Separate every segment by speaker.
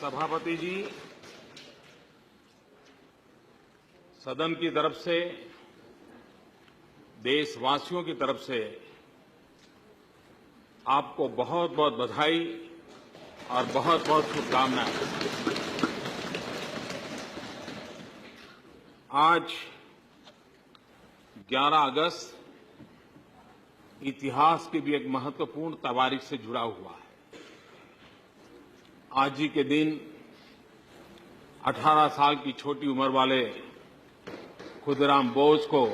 Speaker 1: सभापति जी, सदन की तरफ से, देशवासियों की तरफ से आपको बहुत बहुत बधाई और बहुत बहुत शुभकामनाएं। आज 11 अगस्त इतिहास की भी एक महत्वपूर्ण तारीख से जुड़ा हुआ है। आज ही के दिन 18 साल की छोटी उम्र वाले खुदीराम बोस को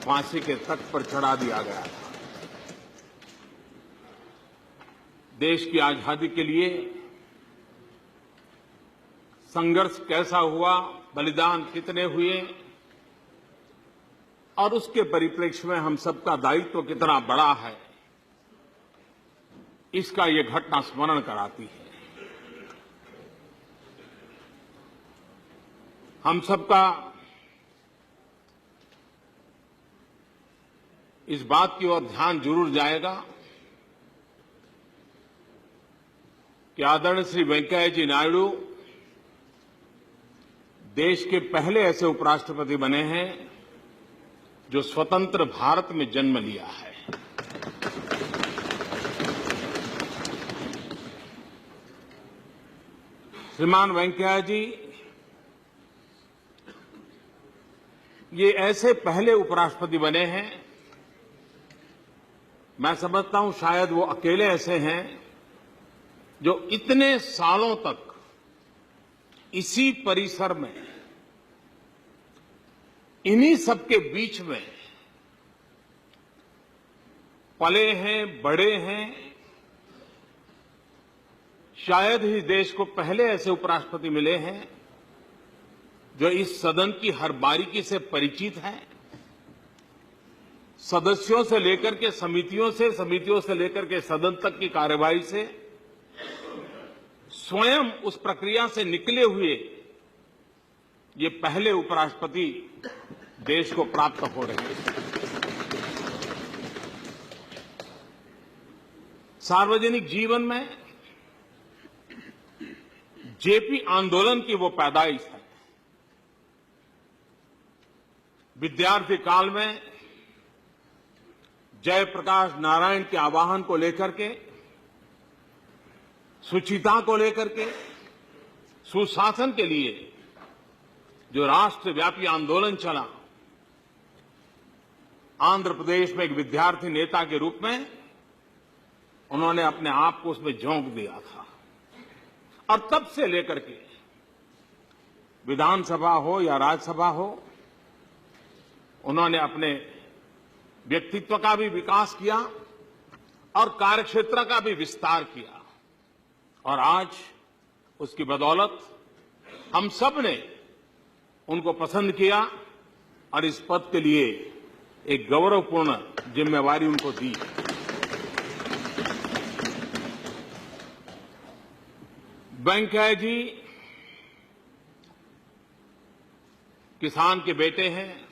Speaker 1: फांसी के तख्त पर चढ़ा दिया गया था। देश की आजादी के लिए संघर्ष कैसा हुआ, बलिदान कितने हुए और उसके परिप्रेक्ष्य में हम सबका दायित्व कितना बड़ा है, इसका ये घटना स्मरण कराती है। हम सबका इस बात की ओर ध्यान जरूर जाएगा कि आदरणीय श्री वेंकैया जी नायडू देश के पहले ऐसे उपराष्ट्रपति बने हैं जो स्वतंत्र भारत में जन्म लिया है। श्रीमान वेंकैया जी ये ऐसे पहले उपराष्ट्रपति बने हैं, मैं समझता हूं शायद वो अकेले ऐसे हैं जो इतने सालों तक इसी परिसर में, इन्हीं सबके बीच में पले हैं, बड़े हैं। शायद ही देश को पहले ऐसे उपराष्ट्रपति मिले हैं जो इस सदन की हर बारीकी से परिचित हैं, सदस्यों से लेकर के समितियों से लेकर के सदन तक की कार्यवाही से स्वयं उस प्रक्रिया से निकले हुए ये पहले उपराष्ट्रपति देश को प्राप्त हो रहे हैं। सार्वजनिक जीवन में जेपी आंदोलन की वो पैदाइश है। विद्यार्थी काल में जयप्रकाश नारायण के आह्वान को लेकर के, शुचिता को लेकर के, सुशासन के लिए जो राष्ट्रव्यापी आंदोलन चला, आंध्र प्रदेश में एक विद्यार्थी नेता के रूप में उन्होंने अपने आप को उसमें झोंक दिया था और तब से लेकर के विधानसभा हो या राज्यसभा हो, उन्होंने अपने व्यक्तित्व का भी विकास किया और कार्यक्षेत्र का भी विस्तार किया और आज उसकी बदौलत हम सब ने उनको पसंद किया और इस पद के लिए एक गौरवपूर्ण जिम्मेवारी उनको दी। वेंकैया जी किसान के बेटे हैं।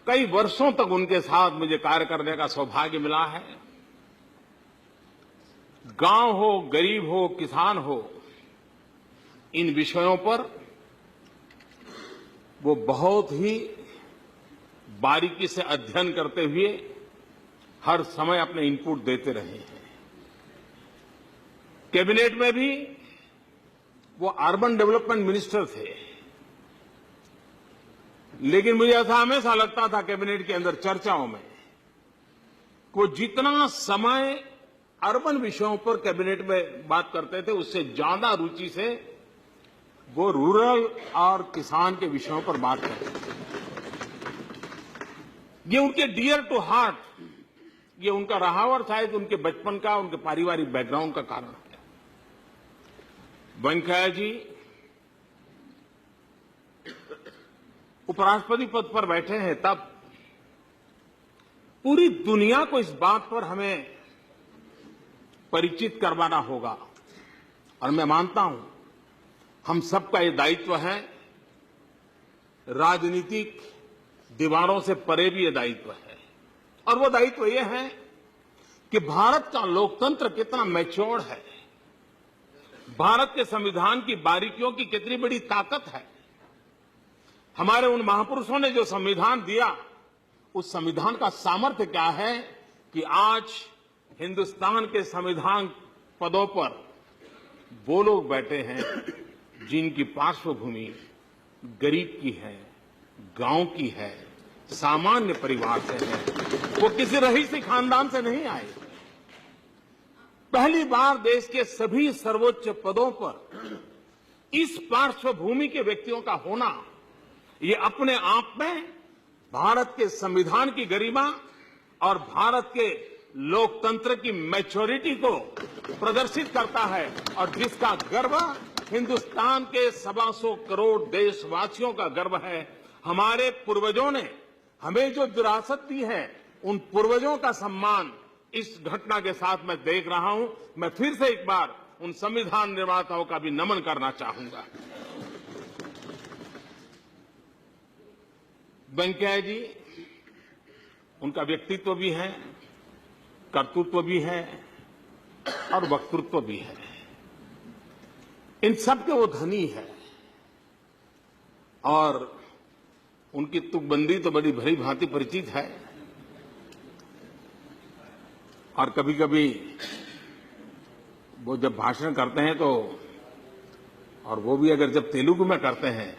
Speaker 1: कई वर्षों तक उनके साथ मुझे कार्य करने का सौभाग्य मिला है। गांव हो, गरीब हो, किसान हो, इन विषयों पर वो बहुत ही बारीकी से अध्ययन करते हुए हर समय अपने इनपुट देते रहे हैं। कैबिनेट में भी वो अर्बन डेवलपमेंट मिनिस्टर थे, लेकिन मुझे ऐसा हमेशा लगता था कैबिनेट के अंदर चर्चाओं में वो जितना समय अर्बन विषयों पर कैबिनेट में बात करते थे, उससे ज्यादा रुचि से वो रूरल और किसान के विषयों पर बात करते थे। ये उनके डियर टू हार्ट, ये उनका रहा और शायद उनके बचपन का, उनके पारिवारिक बैकग्राउंड का कारण है। वेंकैया जी उपराष्ट्रपति पद पर बैठे हैं, तब पूरी दुनिया को इस बात पर हमें परिचित करवाना होगा और मैं मानता हूं हम सबका ये दायित्व है। राजनीतिक दीवारों से परे भी ये दायित्व है और वो दायित्व ये है कि भारत का लोकतंत्र कितना मैच्योर्ड है, भारत के संविधान की बारीकियों की कितनी बड़ी ताकत है। हमारे उन महापुरुषों ने जो संविधान दिया, उस संविधान का सामर्थ्य क्या है कि आज हिंदुस्तान के संविधान पदों पर वो लोग बैठे हैं जिनकी पार्श्वभूमि गरीब की है, गांव की है, सामान्य परिवार से है, वो किसी रईसी खानदान से नहीं आए। पहली बार देश के सभी सर्वोच्च पदों पर इस पार्श्वभूमि के व्यक्तियों का होना, ये अपने आप में भारत के संविधान की गरिमा और भारत के लोकतंत्र की मैच्योरिटी को प्रदर्शित करता है, और जिसका गर्व हिंदुस्तान के 125 करोड़ देशवासियों का गर्व है। हमारे पूर्वजों ने हमें जो विरासत दी है, उन पूर्वजों का सम्मान इस घटना के साथ मैं देख रहा हूं। मैं फिर से एक बार उन संविधान निर्माताओं का भी नमन करना चाहूंगा। वेंकैया जी, उनका व्यक्तित्व भी है, कर्तृत्व भी है और वक्तृत्व भी है। इन सब के वो धनी है, और उनकी तुकबंदी तो बड़ी भली भांति परिचित है। और कभी कभी वो जब भाषण करते हैं तो, और वो भी अगर जब तेलुगु में करते हैं,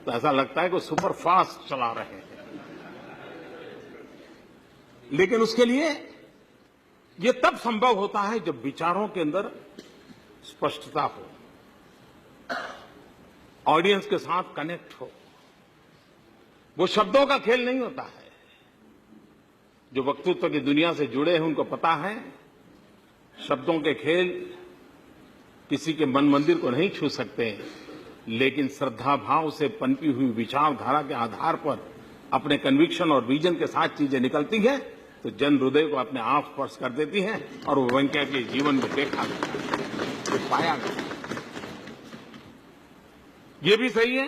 Speaker 1: तो ऐसा लगता है कि सुपर फास्ट चला रहे हैं। लेकिन उसके लिए ये तब संभव होता है जब विचारों के अंदर स्पष्टता हो, ऑडियंस के साथ कनेक्ट हो। वो शब्दों का खेल नहीं होता है। जो वक्तृत्व की दुनिया से जुड़े हैं उनको पता है, शब्दों के खेल किसी के मन मंदिर को नहीं छू सकते, लेकिन श्रद्धा भाव से पनपी हुई विचारधारा के आधार पर अपने कन्विक्शन और विजन के साथ चीजें निकलती हैं, तो जन हृदय को अपने आप स्पर्श कर देती हैं। और वो वेंकैया के जीवन में देखा गया, पाया गया। ये भी सही है,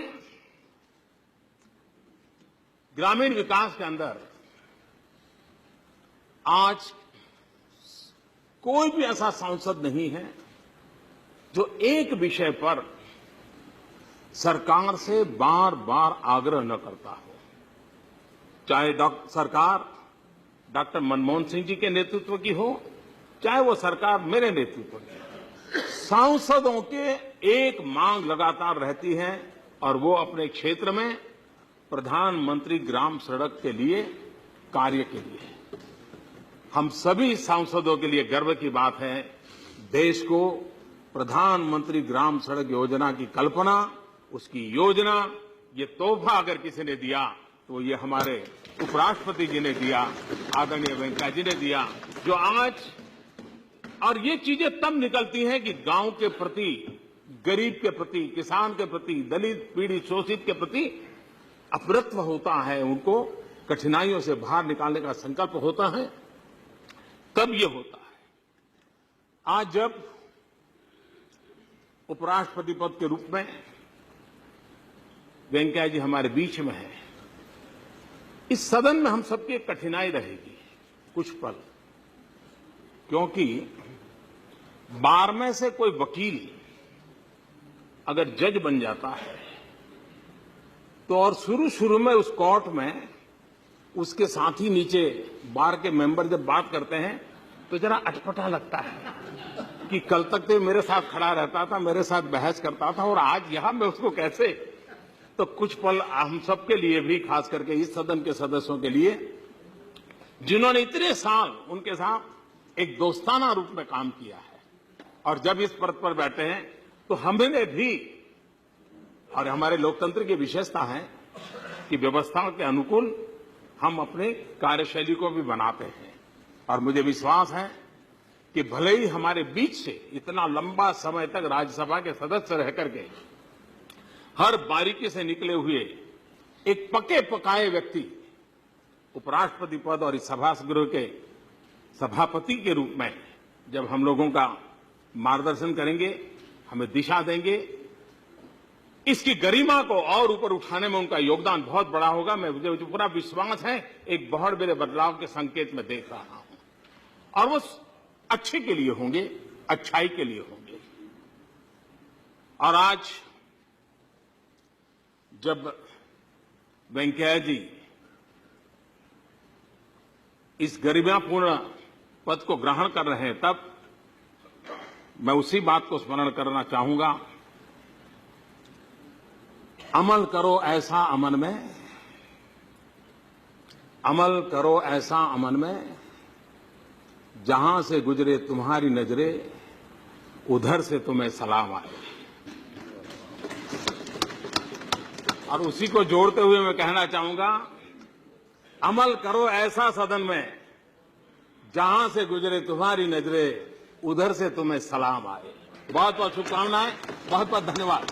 Speaker 1: ग्रामीण विकास के अंदर आज कोई भी ऐसा सांसद नहीं है जो एक विषय पर सरकार से बार बार आग्रह न करता हो। चाहे सरकार डॉक्टर मनमोहन सिंह जी के नेतृत्व की हो, चाहे वो सरकार मेरे नेतृत्व की। सांसदों के एक मांग लगातार रहती है, और वो अपने क्षेत्र में प्रधानमंत्री ग्राम सड़क के लिए कार्य के लिए। हम सभी सांसदों के लिए गर्व की बात है, देश को प्रधानमंत्री ग्राम सड़क योजना की कल्पना, उसकी योजना, ये तोहफा अगर किसी ने दिया तो ये हमारे उपराष्ट्रपति जी ने दिया, आदरणीय वेंकैया जी ने दिया। जो आज, और ये चीजें तब निकलती हैं कि गांव के प्रति, गरीब के प्रति, किसान के प्रति, दलित पीड़ित शोषित के प्रति अपरत्व होता है, उनको कठिनाइयों से बाहर निकालने का संकल्प होता है, तब ये होता है। आज जब उपराष्ट्रपति पद के रूप में वेंकैया जी हमारे बीच में हैं, इस सदन में हम सबकी एक कठिनाई रहेगी कुछ पल, क्योंकि बार में से कोई वकील अगर जज बन जाता है तो, और शुरू में उस कोर्ट में उसके साथी नीचे बार के मेंबर जब बात करते हैं तो जरा अटपटा लगता है कि कल तक तो मेरे साथ खड़ा रहता था, मेरे साथ बहस करता था, और आज यहां मैं उसको कैसे। तो कुछ पल हम सबके लिए भी, खास करके इस सदन के सदस्यों के लिए, जिन्होंने इतने साल उनके साथ एक दोस्ताना रूप में काम किया है, और जब इस पद पर बैठे हैं तो हमने भी, और हमारे लोकतंत्र की विशेषता है कि व्यवस्था के अनुकूल हम अपने कार्यशैली को भी बनाते हैं। और मुझे विश्वास है कि भले ही हमारे बीच से इतना लंबा समय तक राज्यसभा के सदस्य रह करके हर बारीकी से निकले हुए एक पके पकाए व्यक्ति उपराष्ट्रपति पद और इस सभागृह के सभापति के रूप में जब हम लोगों का मार्गदर्शन करेंगे, हमें दिशा देंगे, इसकी गरिमा को और ऊपर उठाने में उनका योगदान बहुत बड़ा होगा। मुझे पूरा विश्वास है, एक बहुत बड़े बदलाव के संकेत में देख रहा हूं। और वो अच्छे के लिए होंगे, अच्छाई के लिए होंगे। और आज जब वेंकैया जी इस गरिमापूर्ण पद को ग्रहण कर रहे हैं, तब मैं उसी बात को स्मरण करना चाहूंगा, अमल करो ऐसा अमन में, अमल करो ऐसा अमन में, जहां से गुजरे तुम्हारी नजरें उधर से तुम्हें सलाम आए। और उसी को जोड़ते हुए मैं कहना चाहूंगा, अमल करो ऐसा सदन में, जहां से गुजरे तुम्हारी नजरें उधर से तुम्हें सलाम आए। बहुत बहुत शुभकामनाएं, बहुत बहुत धन्यवाद।